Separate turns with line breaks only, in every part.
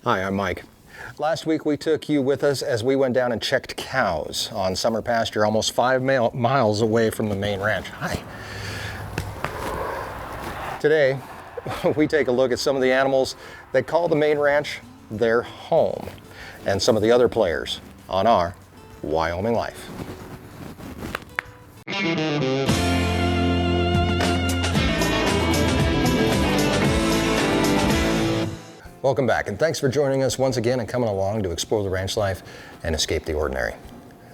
Hi, I'm Mike. Last week we took you with us as we went down and checked cows on summer pasture almost 5 miles away from the main ranch. Hi. Today we take a look at some of the animals that call the main ranch their home and some of the other players on our Wyoming Life. Welcome back, and thanks for joining us once again and coming along to explore the ranch life and escape the ordinary.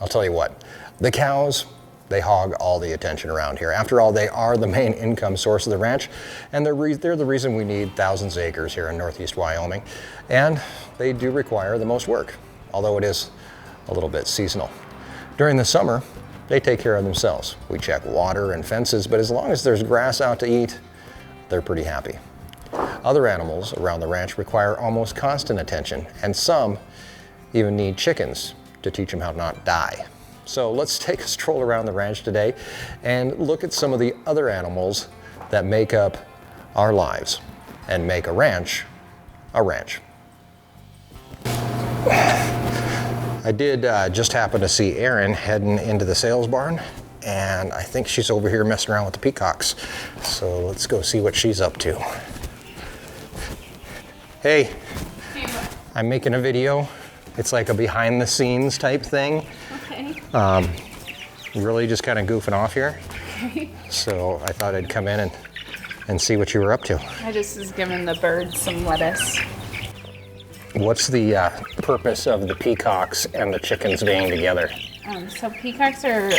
I'll tell you what, the cows, they hog all the attention around here. After all, they are the main income source of the ranch, and they're the reason we need thousands of acres here in northeast Wyoming, and they do require the most work, although it is a little bit seasonal. During the summer, they take care of themselves. We check water and fences, but as long as there's grass out to eat, they're pretty happy. Other animals around the ranch require almost constant attention, and some even need chickens to teach them how to not die. So let's take a stroll around the ranch today and look at some of the other animals that make up our lives and make a ranch a ranch. I did just happen to see Erin heading into the sales barn, and I think she's over here messing around with the peacocks. So let's go see what she's up to. Hey, I'm making a video. It's like a behind the scenes type thing.
Okay.
Really just kind of goofing off here.
Okay.
So I thought I'd come in and see what you were up to.
I just was giving the birds some lettuce.
What's the purpose of the peacocks and the chickens being together?
So peacocks are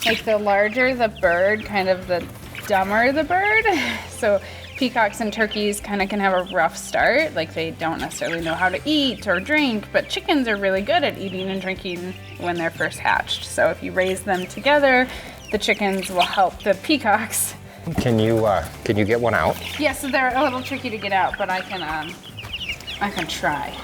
like the larger the bird, kind of the dumber the bird. So peacocks and turkeys kind of can have a rough start, like they don't necessarily know how to eat or drink, but chickens are really good at eating and drinking when they're first hatched. So if you raise them together, the chickens will help the peacocks.
Can you get one out?
Yes, so they're a little tricky to get out, but I can try.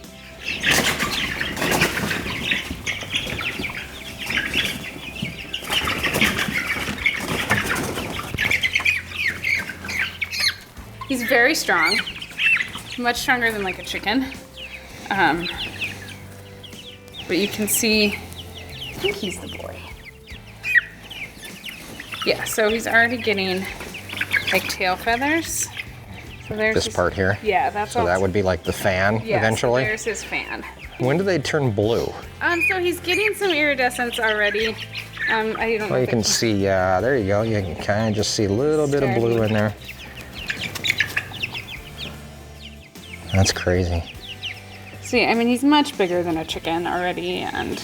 He's very strong, much stronger than like a chicken. But you can see, I think he's the boy. Yeah, so he's already getting like tail feathers. So there's
This part here?
Yeah, that's
so that would be like the fan eventually?
So there's his fan.
When do they turn blue?
So he's getting some iridescence already. I don't know.
Well, you can see, yeah, there you go. You can kind of just see a little bit of blue in there. That's crazy.
See, I mean, he's much bigger than a chicken already, and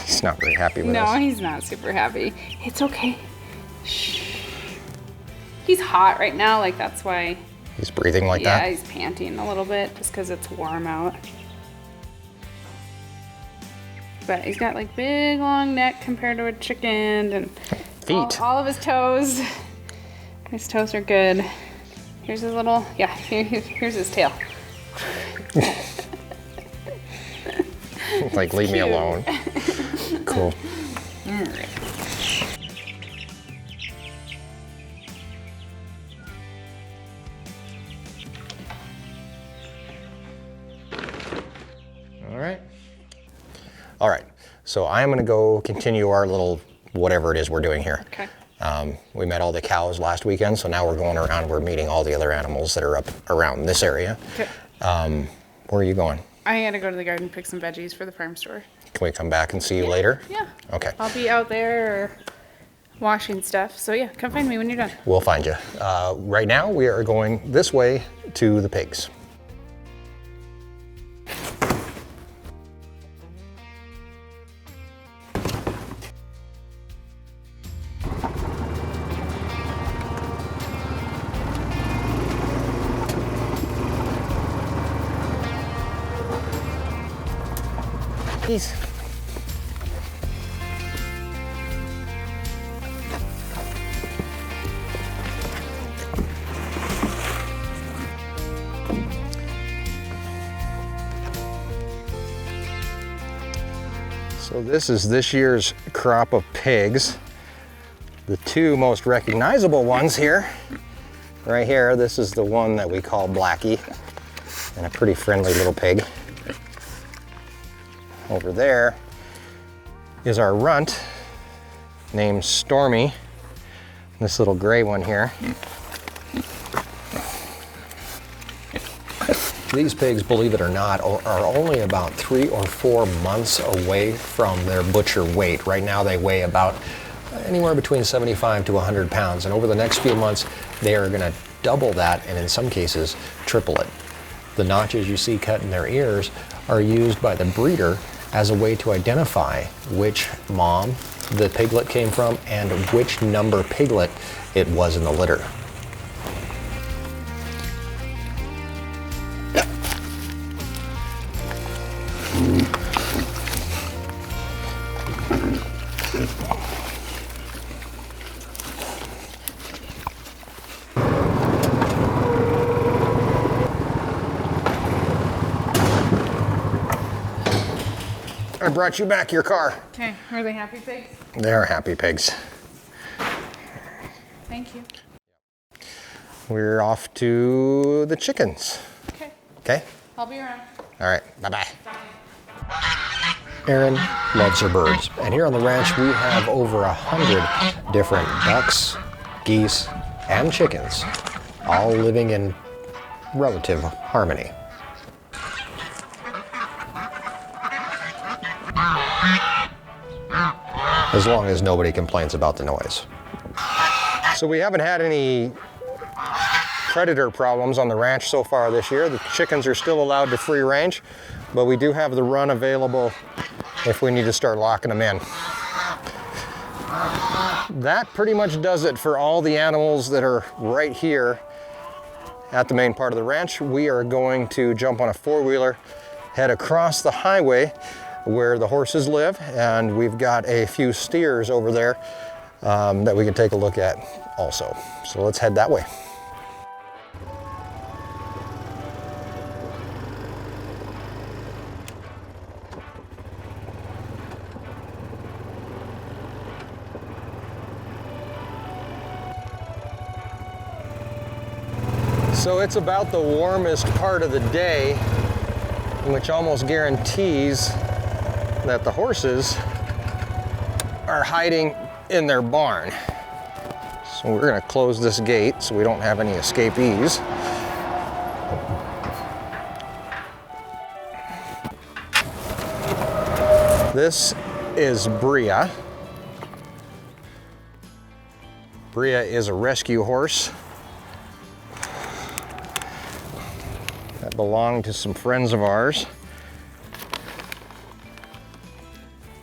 He's not very happy with us.
no, he's not super happy. It's okay. Shh. He's hot right now, like that's why.
He's breathing like
Yeah,
that?
he's panting a little bit just because it's warm out. But he's got like big long neck compared to a chicken, and
Feet.
all of his toes. His toes are good. Here's his little, yeah, here's his tail.
Like, leave me
cute.
alone. Cool.
All right.
All right. So I'm going to go continue our little whatever it is we're doing here.
Okay.
We met all the cows last weekend, so now we're going around. We're meeting all the other animals that are up around this area.
Okay.
Where are you going?
I gotta go to the garden, pick some veggies for the farm store.
Can we come back and see you later?
Yeah.
Okay.
I'll be out there washing stuff. So yeah, come find me when you're done.
We'll find you. Right now, we are going this way to the pigs. Peace. So this is this year's crop of pigs. The two most recognizable ones here Right here, this is the one that we call Blackie, and a pretty friendly little pig. Over there is our runt named Stormy, this little gray one here. These pigs, believe it or not, are only about 3 or 4 months away from their butcher weight. Right now they weigh about anywhere between 75 to 100 pounds, and over the next few months they are going to double that, and in some cases triple it. The notches you see cut in their ears are used by the breeder as a way to identify which mom the piglet came from and which number piglet it was in the litter. I brought you back your car.
Okay, are they happy pigs?
They're happy pigs.
Thank you.
We're off to the chickens.
Okay,
Okay?
I'll be around.
All right, bye-bye. Erin loves her birds, and here on the ranch we have over 100 different ducks, geese, and chickens, all living in relative harmony. As long as nobody complains about the noise. So we haven't had any predator problems on the ranch so far this year. The chickens are still allowed to free range, but we do have the run available if we need to start locking them in. That pretty much does it for all the animals that are right here at the main part of the ranch. We are going to jump on a four-wheeler, head across the highway where the horses live, and we've got a few steers over there that we can take a look at also. So let's head that way. So it's about the warmest part of the day, which almost guarantees that the horses are hiding in their barn. So we're going to close this gate so we don't have any escapees. This is Bria. Bria is a rescue horse that belonged to some friends of ours.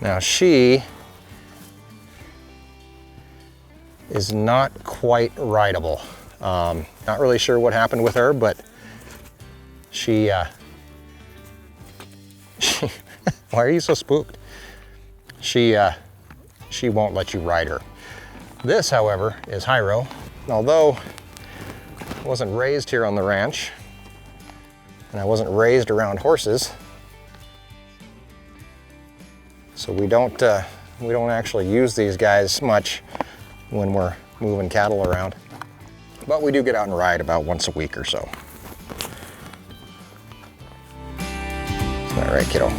Now she is not quite rideable. Not really sure what happened with her, but she why are you so spooked? She won't let you ride her. This, however, is Hyro. Although I wasn't raised here on the ranch, and I wasn't raised around horses, so we don't actually use these guys much when we're moving cattle around. But we do get out and ride about once a week or so. Isn't that right, kiddo?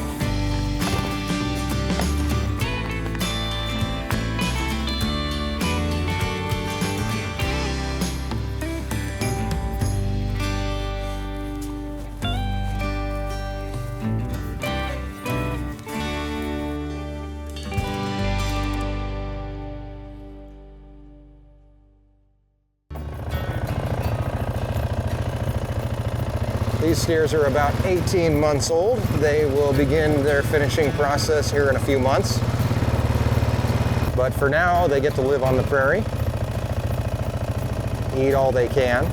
These steers are about 18 months old. They will begin their finishing process here in a few months. But for now, they get to live on the prairie, eat all they can,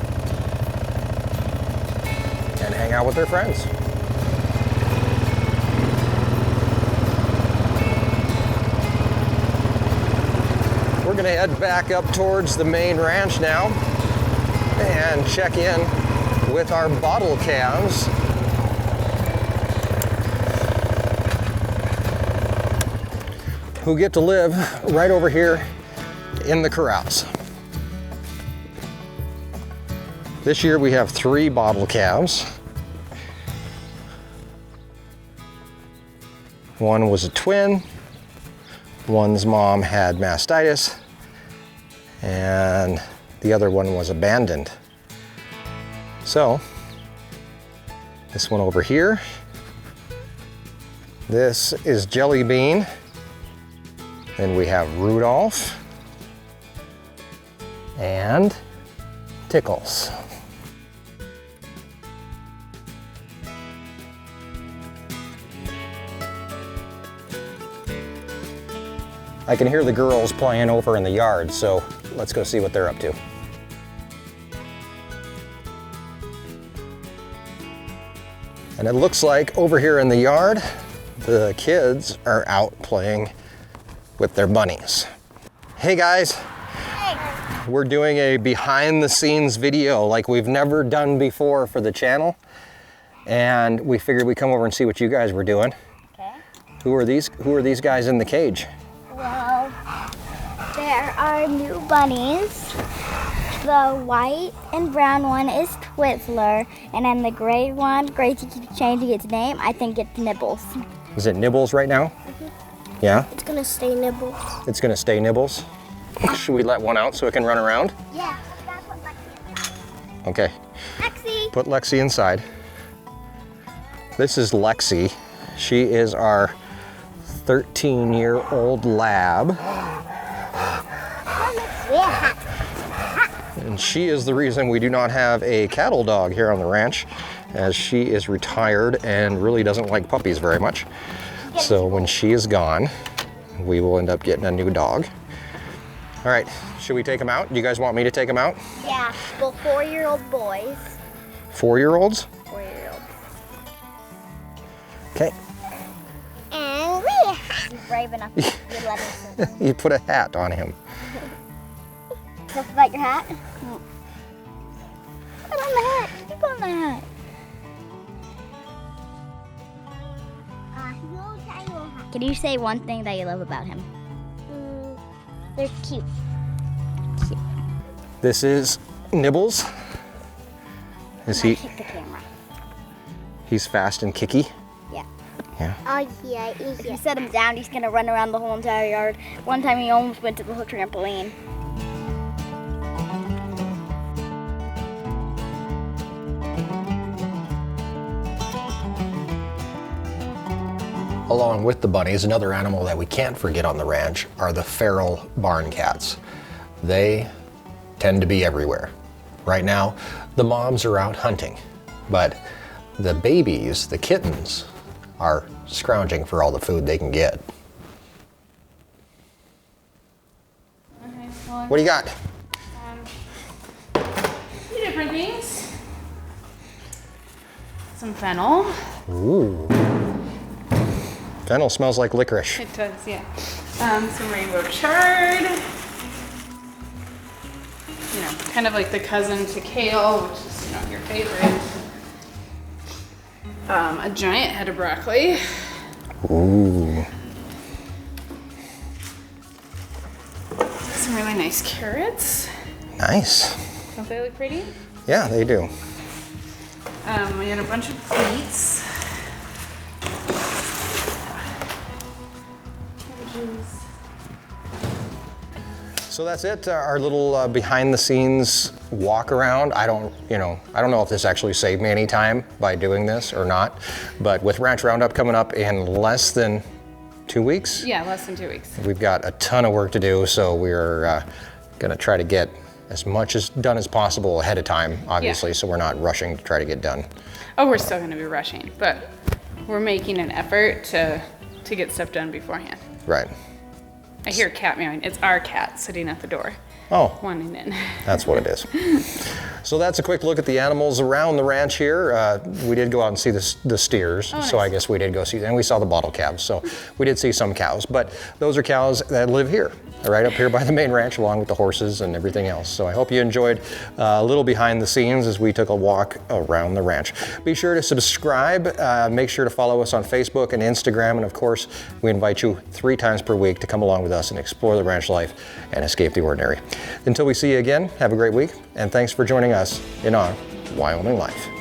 and hang out with their friends. We're gonna head back up towards the main ranch now and check in with our bottle calves. Who get to live right over here in the corrals. This year we have 3 bottle calves. One was a twin, one's mom had mastitis, and the other one was abandoned. So, this one over here, this is Jelly Bean. Then we have Rudolph and Tickles. I can hear the girls playing over in the yard, so let's go see what they're up to. And it looks like over here in the yard, the kids are out playing with their bunnies. Hey guys. Hey. We're doing a behind the scenes video like we've never done before for the channel. And we figured we'd come over and see what you guys were doing. Okay. Who are these guys in the cage?
Well, there are new bunnies. The white and brown one is Twizzler, and then the gray one, Gracie keeps changing its name. I think it's Nibbles.
Is it Nibbles right now? Mm-hmm. Yeah?
It's gonna stay Nibbles.
It's gonna stay Nibbles? Should we let one out so it can run around?
Yeah. Gotta put Lexi inside.
Okay.
Lexi! Put
Lexi inside. This is Lexi. She is our 13-year-old lab. And she is the reason we do not have a cattle dog here on the ranch, as she is retired and really doesn't like puppies very much. So when she is gone, we will end up getting a new dog. All right, should we take them out? Do you guys want me to take them out?
Yeah, well, 4-year-old boys.
4-year-olds?
4-year-olds.
Okay.
And we He's brave enough to let us.
You put a hat on him.
Tell us about your hat. Put on the hat. You put on the hat. Can you say one thing that you love about him? They're cute. Cute.
This is Nibbles. Is he?
Kick the camera.
He's fast and kicky.
Yeah.
Yeah.
Oh yeah. If you set him down, he's gonna run around the whole entire yard. One time he almost went to the whole trampoline.
Along with the bunnies, another animal that we can't forget on the ranch are the feral barn cats. They tend to be everywhere. Right now, the moms are out hunting, but the babies, the kittens, are scrounging for all the food they can get.
Okay, well,
What do you got?
Two different things. Some fennel.
Ooh. Fennel smells like licorice.
It does, yeah. Some rainbow chard. You know, kind of like the cousin to kale, which is, you know, your favorite. A giant head of broccoli.
Ooh.
Some really nice carrots.
Nice.
Don't they look pretty?
Yeah, they do.
We had a bunch of beets.
So that's it, our little behind the scenes walk around. I don't know if this actually saved me any time by doing this or not, but with Ranch Roundup coming up in less than 2 weeks.
Yeah, less than 2 weeks.
We've got a ton of work to do, so we're gonna try to get as much as done as possible ahead of time, obviously, so we're not rushing to try to get done.
Oh, we're still gonna be rushing, but we're making an effort to get stuff done beforehand.
Right.
I hear a cat meowing. It's our cat sitting at the door.
Oh.
Wanting in.
That's what it is. So that's a quick look at the animals around the ranch here. We did go out and see the steers,
Oh,
so
nice.
I guess we did go see, and we saw the bottle calves, so we did see some cows, but those are cows that live here. right up here by the main ranch, along with the horses and everything else. So I hope you enjoyed a little behind the scenes as we took a walk around the ranch. Be sure to subscribe, make sure to follow us on Facebook and Instagram, and of course, we invite you 3 times per week to come along with us and explore the ranch life and escape the ordinary. Until we see you again, have a great week, and thanks for joining us in Our Wyoming Life.